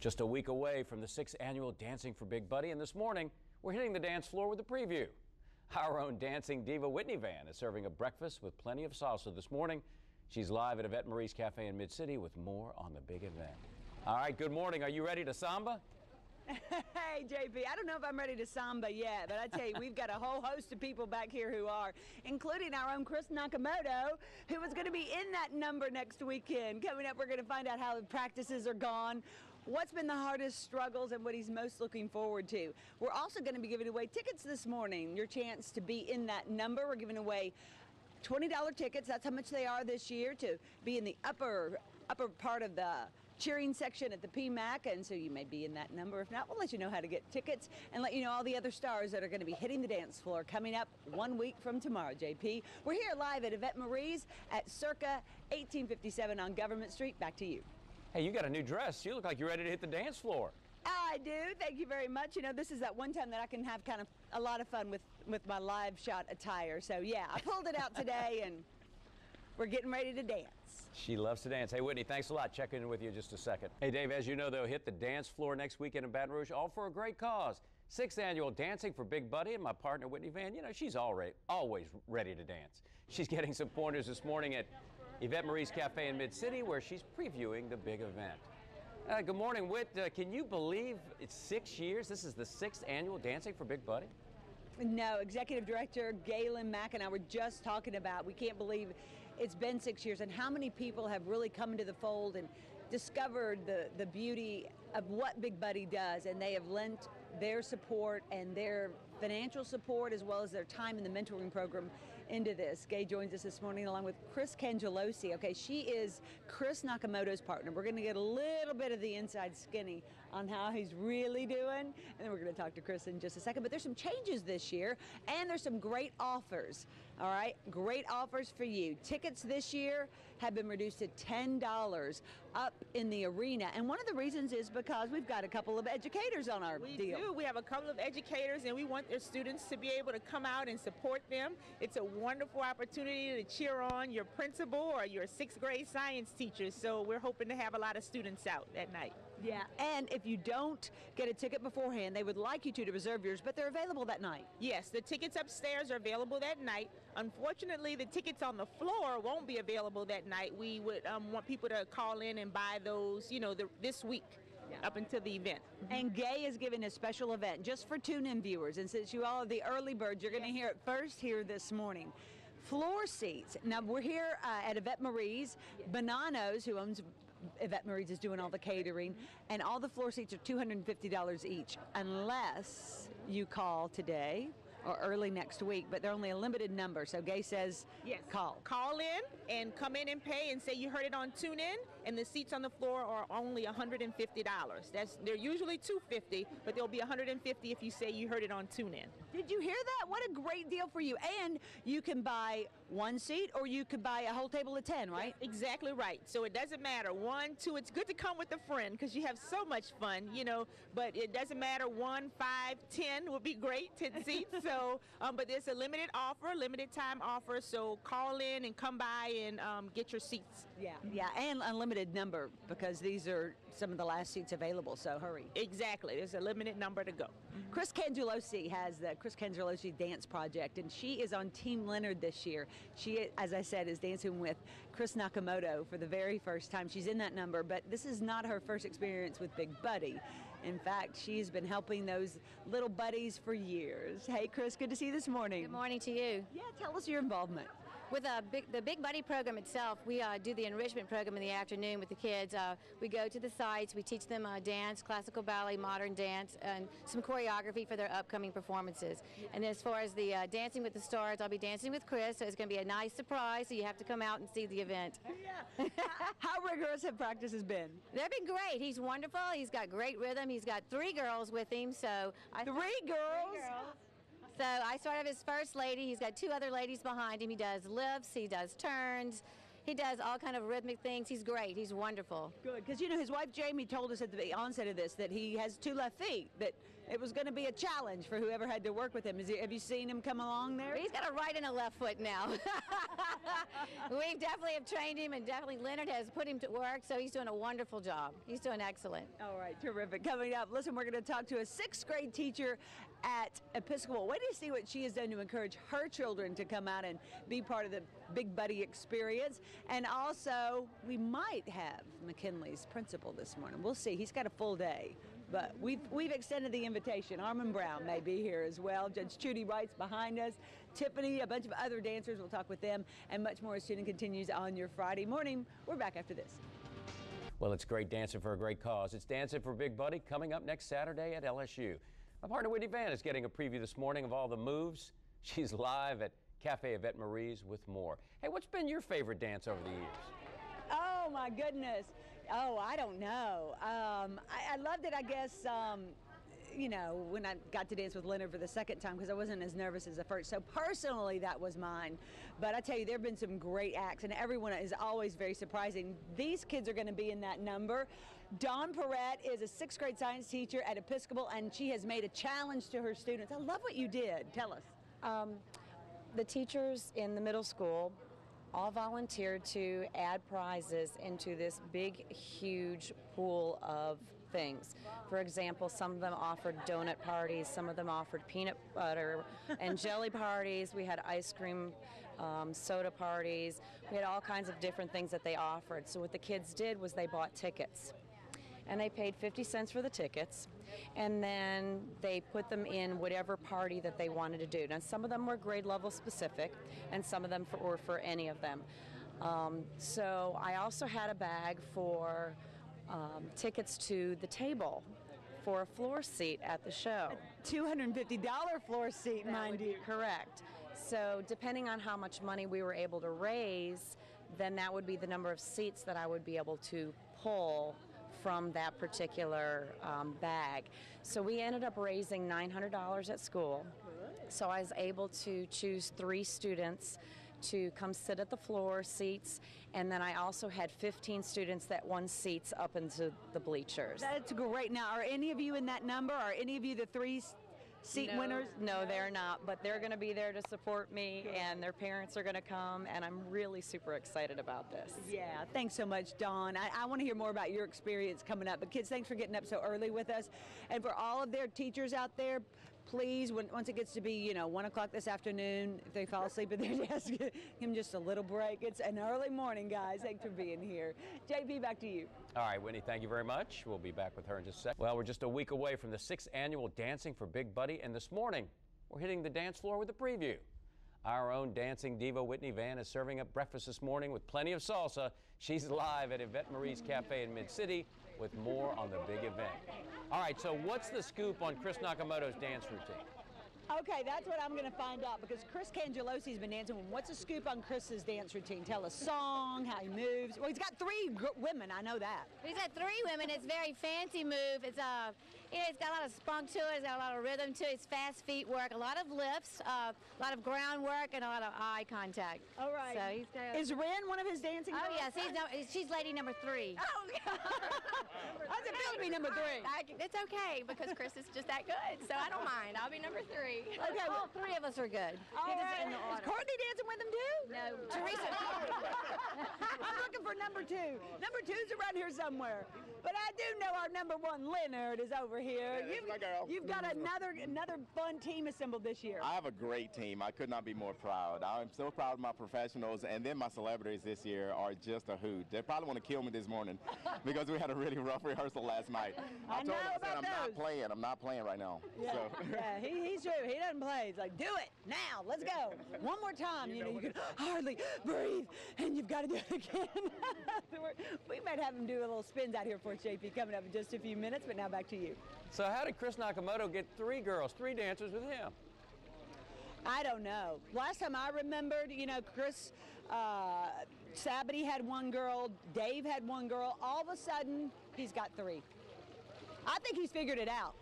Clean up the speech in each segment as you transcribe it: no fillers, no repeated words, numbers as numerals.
Just a week away from the 6th annual Dancing for Big Buddy, and this morning we're hitting the dance floor with a preview. Our own dancing diva Whitney Van is serving a breakfast with plenty of salsa this morning. She's live at Yvette Marie's Cafe in Mid-City with more on the big event. All right, good morning. Are you ready to samba? Hey, JP, I don't know if I'm ready to samba yet, but I tell you, we've got a whole host of people back here who are, including our own Chris Nakamoto, who is going to be in that number next weekend. Coming up, we're going to find out how the practices are gone, what's been the hardest struggles, and what he's most looking forward to. We're also going to be giving away tickets this morning, your chance to be in that number. We're giving away $20 tickets. That's how much they are this year, to be in the upper part of the cheering section at the PMAC, and so you may be in that number. If not, we'll let you know how to get tickets and let you know all the other stars that are going to be hitting the dance floor coming up 1 week from tomorrow, JP. We're here live at Yvette Marie's at Circa 1857 on Government Street. Back to you. Hey, you got a new dress. You look like you're ready to hit the dance floor. I do. Thank you very much. You know, this is that one time that I can have kind of a lot of fun with my live shot attire. So yeah, I pulled it out today and we're getting ready to dance. She loves to dance. Hey, Whitney, thanks a lot. Checking in with you in just a second. Hey, Dave, as you know, they'll hit the dance floor next weekend in Baton Rouge, all for a great cause. 6th annual Dancing for Big Buddy, and my partner, Whitney Van, you know, she's always ready to dance. She's getting some pointers this morning at Yvette Marie's Cafe in Mid-City, where she's previewing the big event. Good morning, Whit. Can you believe it's 6 years? This is the 6th annual Dancing for Big Buddy? No, Executive Director Galen Mack and I were just talking about, we can't believe it's been 6 years and how many people have really come into the fold and discovered the beauty of what Big Buddy does, and they have lent their support and their financial support as well as their time in the mentoring program into this. Gay joins us this morning along with Chris Cangelosi. Okay, she is Chris Nakamoto's partner. We're going to get a little bit of the inside skinny on how he's really doing, and then we're going to talk to Chris in just a second. But there's some changes this year, and there's some great offers. All right, great offers for you. Tickets this year have been reduced to $10 up in the arena, and one of the reasons is because we've got a couple of educators on our deal. We do. We have a couple of educators, and we want their students to be able to come out and support them. It's a wonderful opportunity to cheer on your principal or your 6th grade science teacher, so we're hoping to have a lot of students out that night. Yeah, and if you don't get a ticket beforehand, they would like you to reserve yours, but they're available that night. Yes, the tickets upstairs are available that night. Unfortunately, the tickets on the floor won't be available that night. We would want people to call in and buy those, you know, this week. Yeah. Up until the event. And Gay is giving a special event just for tune-in viewers, and since you all are the early birds, you're going to hear it first here this morning. Floor seats. Now we're here at Yvette Marie's. Yes. Bonanos, who owns Yvette Marie's, is doing all the catering, and all the floor seats are $250 each, unless you call today or early next week, but they're only a limited number. So Gay says, yes, call. Call in and come in and pay and say you heard it on TuneIn, and the seats on the floor are only $150. They're usually $250, but they'll be $150 if you say you heard it on TuneIn. Did you hear that? What a great deal for you. And you can buy one seat or you could buy a whole table of 10, right? That's exactly right. So it doesn't matter. 1, 2, it's good to come with a friend because you have so much fun, you know, but it doesn't matter. 1, 5, 10 would be great, 10 seats. So, but there's a limited offer, limited time offer. So call in and come by and get your seats. Yeah, and unlimited number because these are some of the last seats available. So hurry. Exactly. There's a limited number to go. Chris Cangelosi has the Chris Cangelosi Dance Project, and she is on Team Leonard this year. She, as I said, is dancing with Chris Nakamoto for the very first time. She's in that number, but this is not her first experience with Big Buddy. In fact, she's been helping those little buddies for years. Hey, Chris, good to see you this morning. Good morning to you. Yeah, tell us your involvement. With the Big Buddy program itself, we do the enrichment program in the afternoon with the kids. We go to the sites, we teach them dance, classical ballet, modern dance, and some choreography for their upcoming performances. And as far as the Dancing with the Stars, I'll be dancing with Chris, so it's going to be a nice surprise, so you have to come out and see the event. Yeah. How rigorous have practices been? They've been great. He's wonderful. He's got great rhythm. He's got 3 girls with him, so... Three girls? So I sort of his first lady. He's got 2 other ladies behind him. He does lifts, he does turns, He does all kind of rhythmic things. He's great. He's wonderful. Good, because you know his wife Jamie told us at the onset of this that he has 2 left feet, that it was going to be a challenge for whoever had to work with him. Have you seen him come along there? He's got a right and a left foot now. We definitely have trained him, and definitely Leonard has put him to work, so he's doing a wonderful job. He's doing excellent. All right, terrific. Coming up, listen, we're going to talk to a 6th grade teacher at Episcopal. Wait to see what she has done to encourage her children to come out and be part of the Big Buddy experience. And also, we might have McKinley's principal this morning. We'll see. He's got a full day. But we've extended the invitation. Armin Brown may be here as well. Judge Trudy Wright's behind us. Tiffany, a bunch of other dancers. We'll talk with them and much more as student continues on your Friday morning. We're back after this. Well, it's great dancing for a great cause. It's Dancing for Big Buddy coming up next Saturday at LSU. My partner Whitney Van is getting a preview this morning of all the moves. She's live at Cafe Yvette Marie's with more. Hey, what's been your favorite dance over the years? Oh, my goodness. Oh, I don't know. I loved it, I guess, you know, when I got to dance with Leonard for the second time because I wasn't as nervous as the first. So personally, that was mine. But I tell you, there have been some great acts, and everyone is always very surprising. These kids are going to be in that number. Dawn Perrette is a 6th grade science teacher at Episcopal, and she has made a challenge to her students. I love what you did. Tell us. The teachers in the middle school all volunteered to add prizes into this big, huge pool of things. For example, some of them offered donut parties, some of them offered peanut butter and jelly parties. We had ice cream, soda parties. We had all kinds of different things that they offered. So what the kids did was they bought tickets. And they paid 50 cents for the tickets, and then they put them in whatever party that they wanted to do. Now, some of them were grade level specific, and some of them were for any of them. So I also had a bag for tickets to the table for a floor seat at the show. $250 floor seat, mind you. Correct. So depending on how much money we were able to raise, then that would be the number of seats that I would be able to pull from that particular bag. So we ended up raising $900 at school. So I was able to choose 3 students to come sit at the floor seats, and then I also had 15 students that won seats up into the bleachers. That's great. Now, are any of you in that number? Are any of you the 3 seat winners? No, they're not, but they're going to be there to support me, and their parents are going to come, and I'm really super excited about this. Yeah, thanks so much, Dawn. I want to hear more about your experience coming up, but kids, thanks for getting up so early with us. And for all of their teachers out there, please, once it gets to be, you know, 1 o'clock this afternoon, if they fall asleep at their desk, give them just a little break. It's an early morning, guys. Thanks for being here. JP, back to you. All right, Whitney, thank you very much. We'll be back with her in just a second. Well, we're just a week away from the 6th annual Dancing for Big Buddy, and this morning, we're hitting the dance floor with a preview. Our own dancing diva, Whitney Van, is serving up breakfast this morning with plenty of salsa. She's live at Yvette Marie's Cafe in Mid-City with more on the big event. All right, so what's the scoop on Chris Nakamoto's dance routine? Okay, that's what I'm going to find out because Chris Cangelosi's been dancing. What's the scoop on Chris's dance routine? Tell us song, how he moves. Well, he's got 3 women. I know that. He's got 3 women. It's a very fancy move. It's you know, it's got a lot of spunk to it. It's got a lot of rhythm to it. It's fast feet work, a lot of lifts, a lot of ground work, and a lot of eye contact. All right. So he's got. Is Ren one of his dancing? Oh girls? yes, she's lady number 3. Oh, how's it feel to be number 3? It's okay because Chris is just that good, so I don't mind. I'll be number 3. Okay, All 3 of us are good. all Get us right. in the Is order. Courtney dancing with him too? No, Teresa. I'm looking for number 2. Number 2's around here somewhere. But I do know our number 1, Leonard, is over here. Yeah, that's my girl. You've got another fun team assembled this year. I have a great team. I could not be more proud. I'm so proud of my professionals, and then my celebrities this year are just a hoot. They probably want to kill me this morning because we had a really rough rehearsal last night. I know told them, about I'm those. not playing. I'm not playing right now. Yeah, So. yeah, he's true. He doesn't play. He's like, do it now. Let's go. One more time. You know, you can hardly breathe, and you've got to do it again. We might have him do a little spins out here for JP coming up in just a few minutes. But now back to you. So how did Chris Nakamoto get 3 girls, 3 dancers with him? I don't know. Last time I remembered, you know, Chris Sabity had 1 girl, Dave had 1 girl. All of a sudden, he's got 3. I think he's figured it out.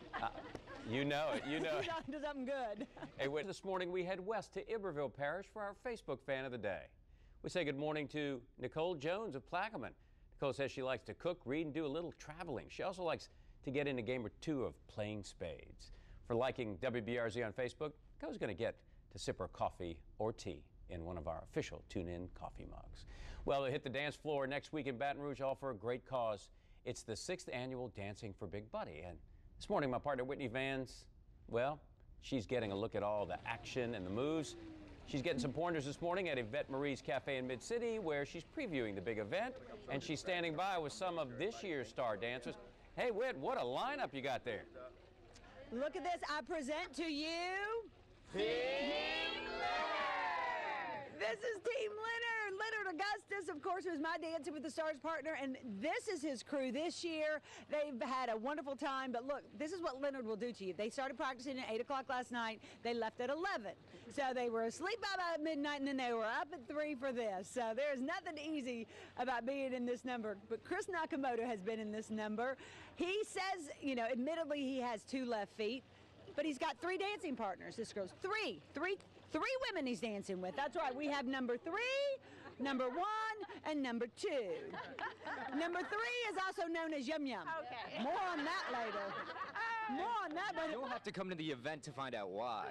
You know it. You know it. He's on to something good. Hey, this morning we head west to Iberville Parish for our Facebook fan of the day. We say good morning to Nicole Jones of Plaquemine. Nicole says she likes to cook, read, and do a little traveling. She also likes to get in a game or two of playing spades. For liking WBRZ on Facebook, Nicole's going to get to sip her coffee or tea in one of our official tune-in coffee mugs. Well, they'll hit the dance floor next week in Baton Rouge, all for a great cause. It's the 6th annual Dancing for Big Buddy. And this morning, my partner Whitney Vans, well, she's getting a look at all the action and the moves. She's getting some pointers this morning at Yvette Marie's Cafe in Mid-City, where she's previewing the big event, and she's standing by with some of this year's star dancers. Hey, Whit, what a lineup you got there. Look at this. I present to you Team Leonard. This is Team Leonard. Leonard Augustus, of course, was my Dancing with the Stars partner, and this is his crew this year. They've had a wonderful time, but look, this is what Leonard will do to you. They started practicing at 8 o'clock last night. They left at 11. So they were asleep by about midnight, and then they were up at 3 for this. So there's nothing easy about being in this number. But Chris Nakamoto has been in this number. He says, you know, admittedly he has 2 left feet, but he's got 3 dancing partners. This girl's three women he's dancing with. That's right. We have number 3, number 1, and number 2. Number 3 is also known as Yum Yum. Okay. More on that later. More on that, but You'll have to come to the event to find out why.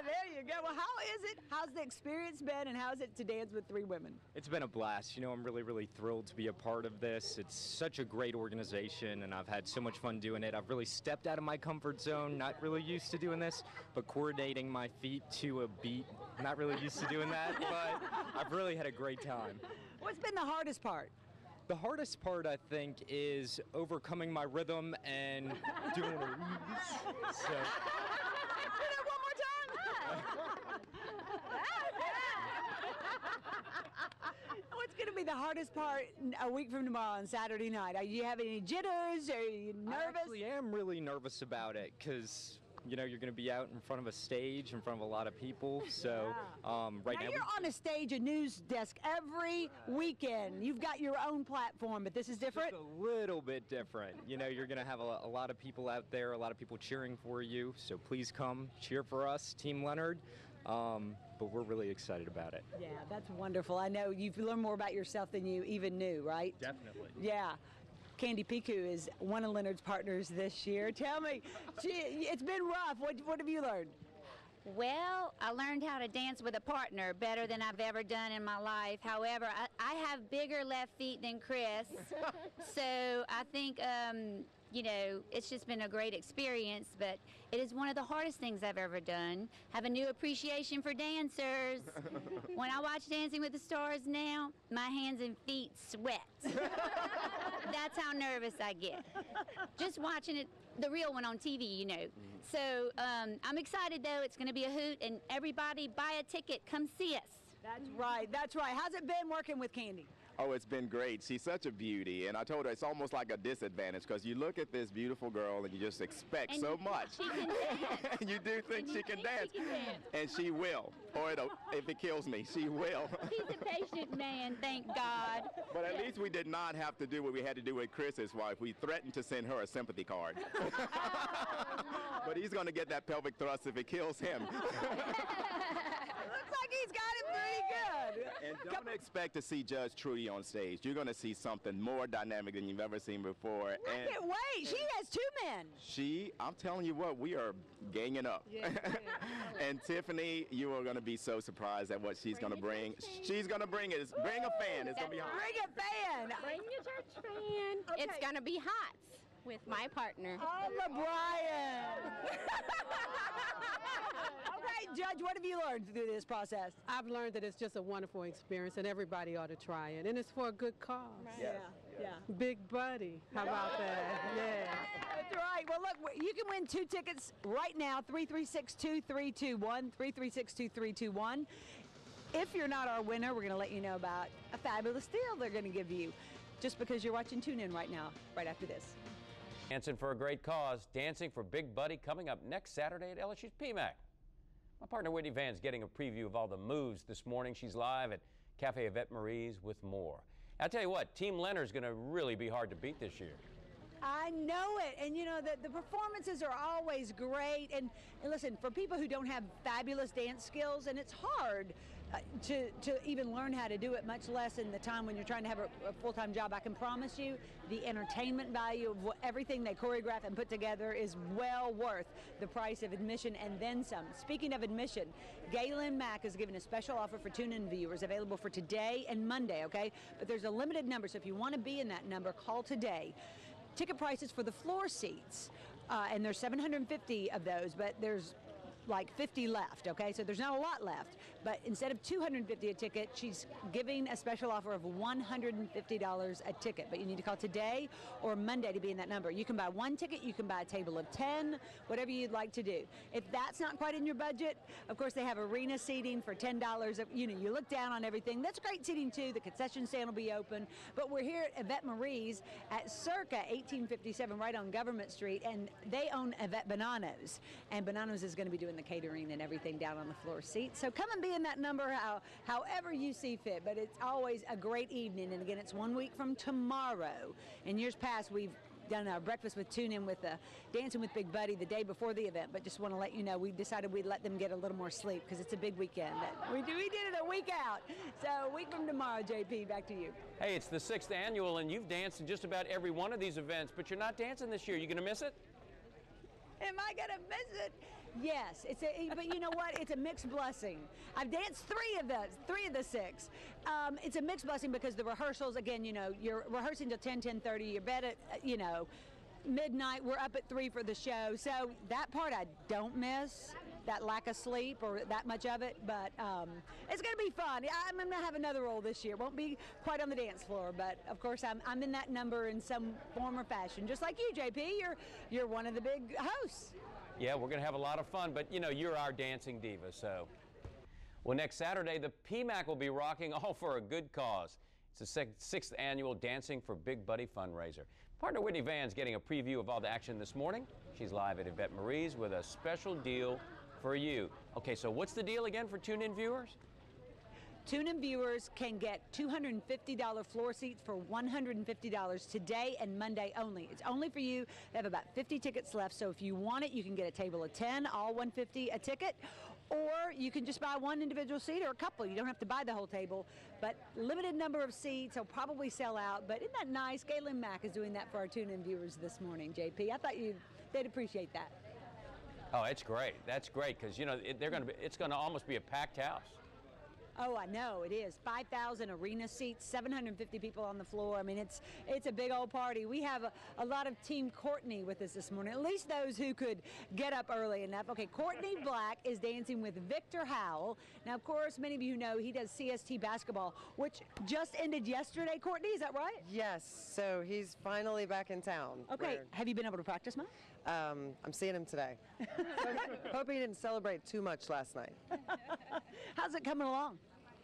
there you go. Well, how is it? How's the experience been, and how's it to dance with 3 women? It's been a blast. You know, I'm really thrilled to be a part of this. It's such a great organization, and I've had so much fun doing it. I've really stepped out of my comfort zone, not really used to doing this, but coordinating my feet to a beat, not really used to doing that, but I've really had a great time. What's been the hardest part? The hardest part, I think, is overcoming my rhythm and doing it. So. One more time. What's going to be the hardest part a week from tomorrow on Saturday night? Are you having any jitters? Are you nervous? I actually am really nervous about it because, you know, you're going to be out in front of a stage, in front of a lot of people. So right now you're on a stage, a news desk every weekend. You've got your own platform, but this is different. Just a little bit different. You know, you're going to have a lot of people out there, a lot of people cheering for you. So please come cheer for us, Team Leonard. But we're really excited about it. Yeah, that's wonderful. I know you've learned more about yourself than you even knew, right? Definitely. Yeah. Candy Piku is one of Leonard's partners this year. Tell me, it's been rough. What have you learned? Well, I learned how to dance with a partner better than I've ever done in my life. However, I have bigger left feet than Chris, so I think, you know, it's just been a great experience, but it is one of the hardest things I've ever done. Have a new appreciation for dancers. When I watch Dancing with the Stars now, my hands and feet sweat. That's how nervous I get. Just watching it, the real one on TV, you know. So I'm excited, though. It's going to be a hoot, and everybody buy a ticket. Come see us. That's right. That's right. How's it been working with Candy? Oh, it's been great. She's such a beauty, and I told her it's almost like a disadvantage because you look at this beautiful girl and you just expect And so much. She can dance. And you do think she can dance. And she will, or if it kills me, she will. He's a patient man, thank God. But at least we did not have to do what we had to do with Chris's wife. We threatened to send her a sympathy card. But he's going to get that pelvic thrust if it kills him. Looks like he's got it pretty good. And don't expect to see Judge Trudy on stage. You're going to see something more dynamic than you've ever seen before. I can't wait. She has 2 men. I'm telling you what, we are ganging up. Yeah. And Tiffany, you are going to be so surprised at what she's going to bring. She's going to bring it. Bring a fan. It's going to be hot. Bring a fan. Bring your church fan. Okay. It's going to be hot with my partner. Oh, LeBrian. Okay, Judge, what have you learned through this process? I've learned that it's just a wonderful experience and everybody ought to try it. And it's for a good cause. Yeah. Big Buddy. How about that? Yeah. That's right. Well, look, you can win 2 tickets right now, 336-2321, 336-2321. If you're not our winner, we're going to let you know about a fabulous deal they're going to give you just because you're watching Tune In right now, right after this. Dancing for a great cause, Dancing for Big Buddy, coming up next Saturday at LSU's PMAC. My partner Whitney Van's getting a preview of all the moves this morning. She's live at Cafe Yvette Marie's with more. I'll tell you what, Team Leonard's going to really be hard to beat this year. I know it. And, you know, the performances are always great. And listen, for people who don't have fabulous dance skills, and it's hard to even learn how to do it, much less in the time when you're trying to have a full-time job. I can promise you the entertainment value of everything they choreograph and put together is well worth the price of admission and then some. Speaking of admission, Galen Mack is giving a special offer for tune-in viewers available for today and Monday, okay? But there's a limited number, so if you want to be in that number, call today. Ticket prices for the floor seats, and there's 750 of those, but there's like 50 left, okay? So there's not a lot left. But instead of $250 a ticket, she's giving a special offer of $150 a ticket. But you need to call today or Monday to be in that number. You can buy one ticket, you can buy a table of 10, whatever you'd like to do. If that's not quite in your budget, of course they have arena seating for $10. You know, you look down on everything. That's great seating too. The concession stand will be open. But we're here at Yvette Marie's at Circa 1857 right on Government Street, and they own Yvette Bonanno's. And Bonanno's is going to be doing the catering and everything down on the floor seat. So come and be in that number however you see fit, but it's always a great evening. And again, it's 1 week from tomorrow. In years past, we've done our breakfast with tune-in with Dancing with Big Buddy the day before the event, but just want to let you know we decided we'd let them get a little more sleep because it's a big weekend. We did it a week out. So a week from tomorrow, JP, back to you. Hey, it's the 6th annual, and you've danced in just about every one of these events, but you're not dancing this year. You going to miss it? Am I going to miss it? Yes, but you know what? It's a mixed blessing. I've danced three of the 6. It's a mixed blessing because the rehearsals, again, you know, you're rehearsing till 10:30. You're bed at, you know, midnight. We're up at 3 for the show. So that part I don't miss, that lack of sleep or that much of it. But it's going to be fun. I'm going to have another role this year. Won't be quite on the dance floor, but of course I'm in that number in some form or fashion. Just like you, JP. You're one of the big hosts. Yeah, we're going to have a lot of fun, but, you know, you're our dancing diva, so. Well, next Saturday, the PMAC will be rocking, all for a good cause. It's the 6th annual Dancing for Big Buddy fundraiser. Partner Whitney Van's getting a preview of all the action this morning. She's live at Yvette Marie's with a special deal for you. Okay, so what's the deal again for tune-in viewers? Tune-in viewers can get $250 floor seats for $150 today and Monday only. It's only for you. They have about 50 tickets left, so if you want it, you can get a table of 10, all $150 a ticket, or you can just buy one individual seat or a couple. You don't have to buy the whole table, but limited number of seats. They'll probably sell out, but isn't that nice? Galen Mack is doing that for our tune-in viewers this morning, JP. I thought they'd appreciate that. Oh, it's great. That's great because, you know, it's going to almost be a packed house. Oh, I know, it is. 5,000 arena seats, 750 people on the floor. I mean, it's a big old party. We have a lot of Team Courtney with us this morning, at least those who could get up early enough. Okay, Courtney Black is dancing with Victor Howell. Now, of course, many of you know he does CST basketball, which just ended yesterday. Courtney, is that right? Yes, so he's finally back in town. Okay, have you been able to practice much? I'm seeing him today. Hope he didn't celebrate too much last night. How's it coming along?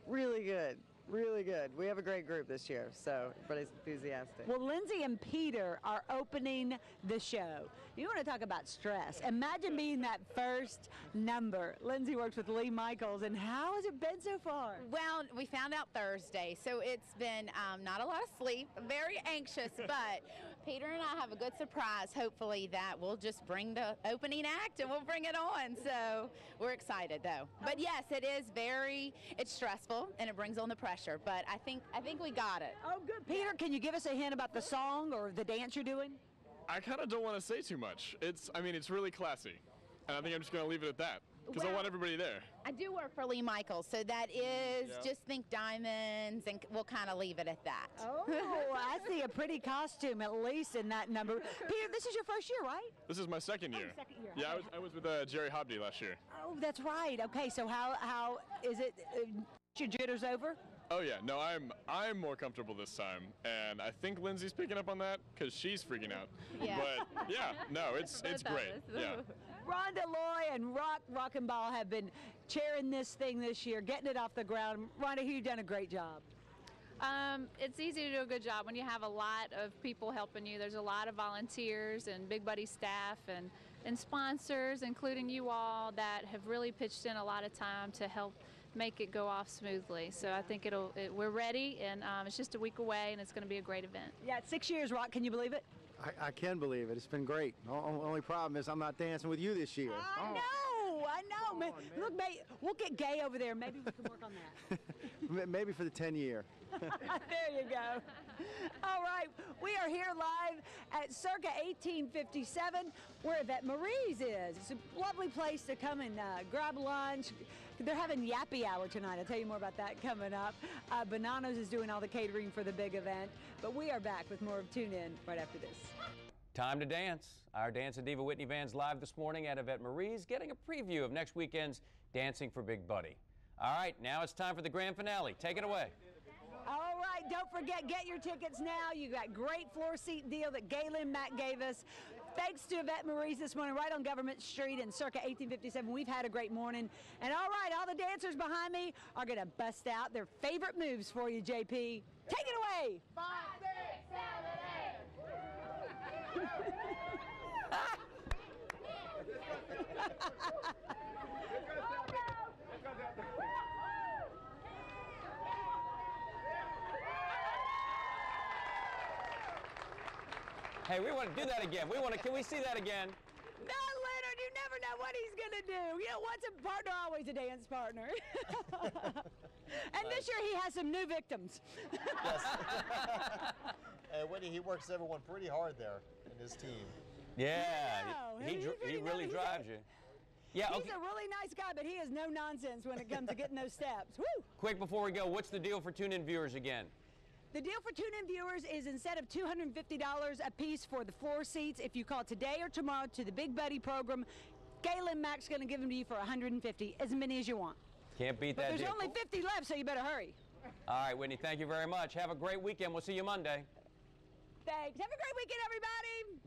Really good. Really good. We have a great group this year, so everybody's enthusiastic. Well, Lindsay and Peter are opening the show. You want to talk about stress. Imagine being that first number. Lindsay works with Lee Michaels, and how has it been so far? Well, we found out Thursday, so it's been not a lot of sleep, very anxious, but Peter and I have a good surprise, hopefully, that we'll just bring the opening act and we'll bring it on. So we're excited, though. But yes, it's stressful and it brings on the pressure, but I think we got it. Oh, good. Peter, can you give us a hint about the song or the dance you're doing? I kind of don't want to say too much. It's really classy, and I think I'm just going to leave it at that because I want everybody there. I do work for Lee Michaels, so that is just think diamonds, and we'll kind of leave it at that. Oh, I see a pretty costume at least in that number. Peter, this is your first year, right? This is my second year. Second year. Yeah, Okay. I was with Jerry Hobdy last year. Oh, that's right. Okay, so how is it? Your jitters over? Oh yeah, no, I'm more comfortable this time, and I think Lindsay's picking up on that because she's freaking out. Yeah. But yeah, no, it's great. Yeah. Rhonda Loy and Rock and Ball have been chairing this thing this year, getting it off the ground. Rhonda, you've done a great job. It's easy to do a good job when you have a lot of people helping you. There's a lot of volunteers and Big Buddy staff and sponsors, including you all, that have really pitched in a lot of time to help make it go off smoothly. So I think we're ready, and it's just a week away, and it's going to be a great event. Yeah, 6 years, Rock. Can you believe it? I can believe it. It's been great. Only problem is I'm not dancing with you this year. I know. I know. Man. Look, we'll get Gay over there. Maybe we can work on that. Maybe for the 10-year. There you go. All right, we are here live at Circa 1857, where Yvette Marie's is. It's a lovely place to come and grab lunch. They're having Yappy Hour tonight. I'll tell you more about that coming up. Bananas is doing all the catering for the big event. But we are back with more of Tune In right after this. Time to dance. Our Dancing Diva Whitney Van's live this morning at Yvette Marie's, getting a preview of next weekend's Dancing for Big Buddy. All right, now it's time for the grand finale. Take it away. All right, don't forget, get your tickets now. You got great floor seat deal that Galen Mack gave us. Thanks to Yvette Marie's this morning, right on Government Street in Circa 1857. We've had a great morning. And all right, all the dancers behind me are going to bust out their favorite moves for you, JP. Take it away. 5, 6, 7, 8. Hey, we want to do that again. Can we see that again? No, Leonard, you never know what he's going to do. You know, once a partner, always a dance partner. And this year he has some new victims. Yes. And Whitney, he works everyone pretty hard there in his team. Yeah, he really drives you. Yeah, He's a really nice guy, but he is no nonsense when it comes to getting those steps. Woo! Quick before we go, what's the deal for tune-in viewers again? The deal for tune-in viewers is instead of $250 a piece for the floor seats, if you call today or tomorrow to the Big Buddy program, Galen Mack's going to give them to you for $150, as many as you want. Can't beat that deal. There's only 50 left, so you better hurry. All right, Whitney, thank you very much. Have a great weekend. We'll see you Monday. Thanks. Have a great weekend, everybody.